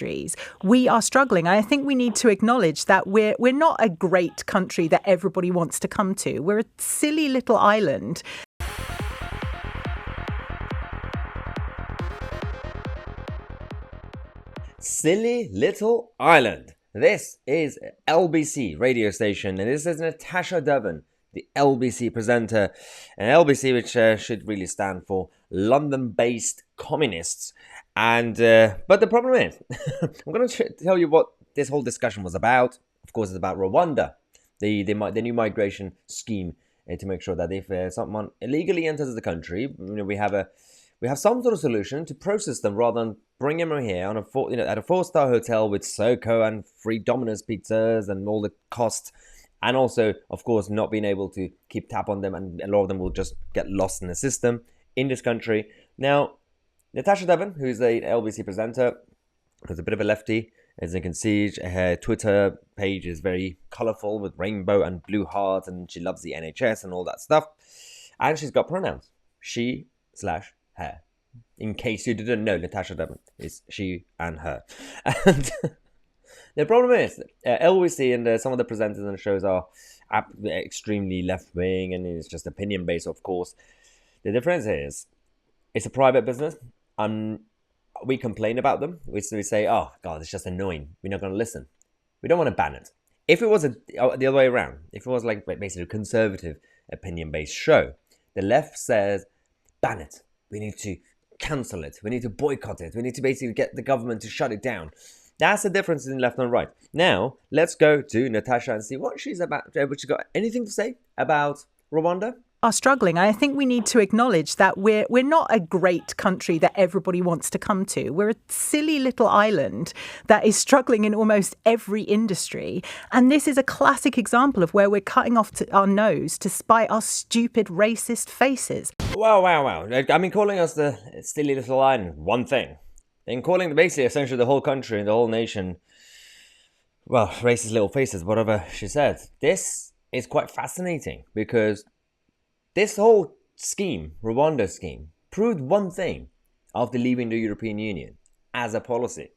industries, we are struggling. I think we need to acknowledge that we're not a great country that everybody wants to come to. We're a silly little island. Silly little island. This is LBC radio station, and this is Natasha Devon, the LBC presenter, and LBC, which should really stand for London-based communists. And but the problem is, I'm going to tell you what this whole discussion was about. Of course, it's about Rwanda, the new migration scheme to make sure that if someone illegally enters the country, we have some sort of solution to process them rather than bring them here on at a 4-star hotel with Soko and free Domino's pizzas and all the costs. And also, of course, not being able to keep tab on them, and a lot of them will just get lost in the system in this country. Now, Natasha Devon, who's a LBC presenter, who's a bit of a lefty, as you can see, her Twitter page is very colourful with rainbow and blue hearts, and she loves the NHS and all that stuff. And she's got pronouns, she/her. In case you didn't know, Natasha Devon is she and her. And the problem is, LBC and some of the presenters on the shows are extremely left-wing, and it's just opinion-based, of course. The difference is, it's a private business, and we complain about them. We say, oh, God, it's just annoying. We're not going to listen. We don't want to ban it. If it was the other way around, if it was like basically a conservative opinion-based show, the left says, ban it. We need to cancel it. We need to boycott it. We need to basically get the government to shut it down. That's the difference in left and right. Now, let's go to Natasha and see what she's about. Has she got anything to say about Rwanda? Are struggling. I think we need to acknowledge that we're not a great country that everybody wants to come to. We're a silly little island that is struggling in almost every industry. And this is a classic example of where we're cutting off our nose to spite our stupid racist faces. Wow. I mean, calling us the silly little island, one thing. And calling basically essentially the whole country and the whole nation, well, racist little faces, whatever she said. This is quite fascinating because this whole scheme, Rwanda scheme, proved one thing after leaving the European Union as a policy.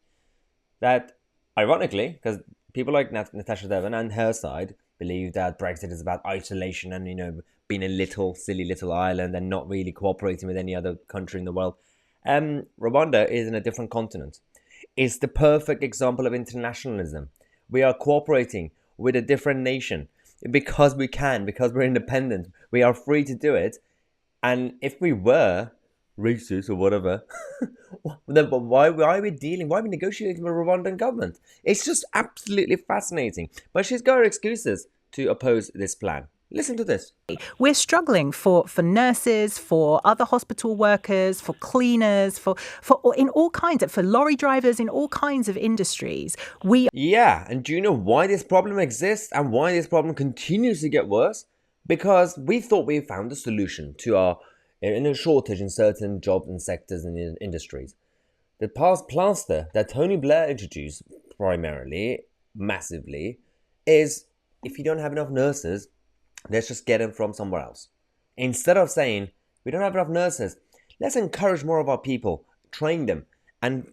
That, ironically, because people like Natasha Devon and her side believe that Brexit is about isolation and, being a silly little island and not really cooperating with any other country in the world. Rwanda is in a different continent. It's the perfect example of internationalism. We are cooperating with a different nation. Because we can, because we're independent, we are free to do it. And if we were racist or whatever, then why are we negotiating with the Rwandan government? It's just absolutely fascinating. But she's got her excuses to oppose this plan. Listen to this. We're struggling for nurses, for other hospital workers, for cleaners, for in all kinds of, for lorry drivers in all kinds of industries. Yeah, and do you know why this problem exists and why this problem continues to get worse? Because we thought we found a solution to our shortage in certain jobs and sectors and industries. The past plaster that Tony Blair introduced primarily, massively, is if you don't have enough nurses, let's just get them from somewhere else. Instead of saying, we don't have enough nurses, let's encourage more of our people, train them, and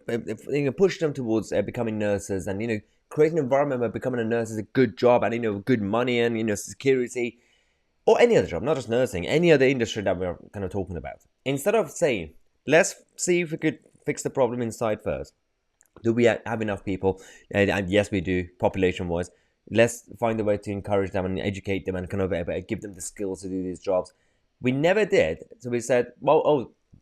push them towards becoming nurses and, create an environment where becoming a nurse is a good job and, good money and, security, or any other job, not just nursing, any other industry that we're kind of talking about. Instead of saying, let's see if we could fix the problem inside first. Do we have enough people? And yes, we do, population-wise. Let's find a way to encourage them and educate them and kind of give them the skills to do these jobs. We never did. So we said,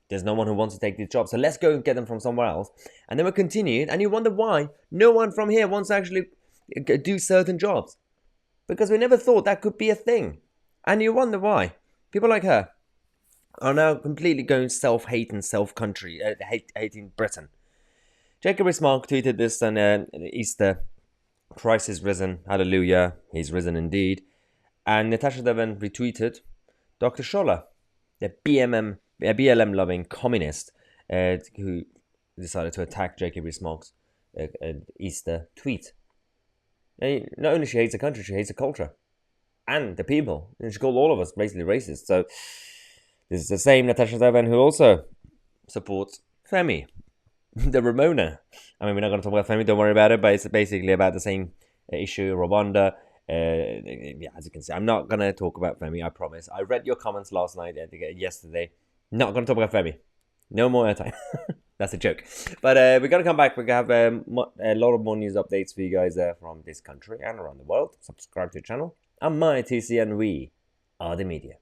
there's no one who wants to take these jobs. So let's go and get them from somewhere else. And then we continued. And you wonder why no one from here wants to actually do certain jobs. Because we never thought that could be a thing. And you wonder why. People like her are now completely going self-hate and self-country, hating Britain. Jacob Rees-Mogg tweeted this on Easter. Christ is risen, hallelujah, he's risen indeed. And Natasha Devon retweeted Dr. Scholler, the BLM-loving communist who decided to attack Jacob Rees-Mogg's Easter tweet. And not only she hates the country, she hates the culture and the people. And she called all of us basically racist. So this is the same Natasha Devon who also supports Femi. the Ramona. I mean, we're not going to talk about Femi, don't worry about it, but it's basically about the same issue, Rwanda. Yeah, as you can see, I'm not going to talk about Femi, I promise. I read your comments last night, yesterday. Not going to talk about Femi. No more airtime. That's a joke. But we're going to come back. We're going to have a lot of more news updates for you guys from this country and around the world. Subscribe to the channel. I'm Tousi, and we are the media.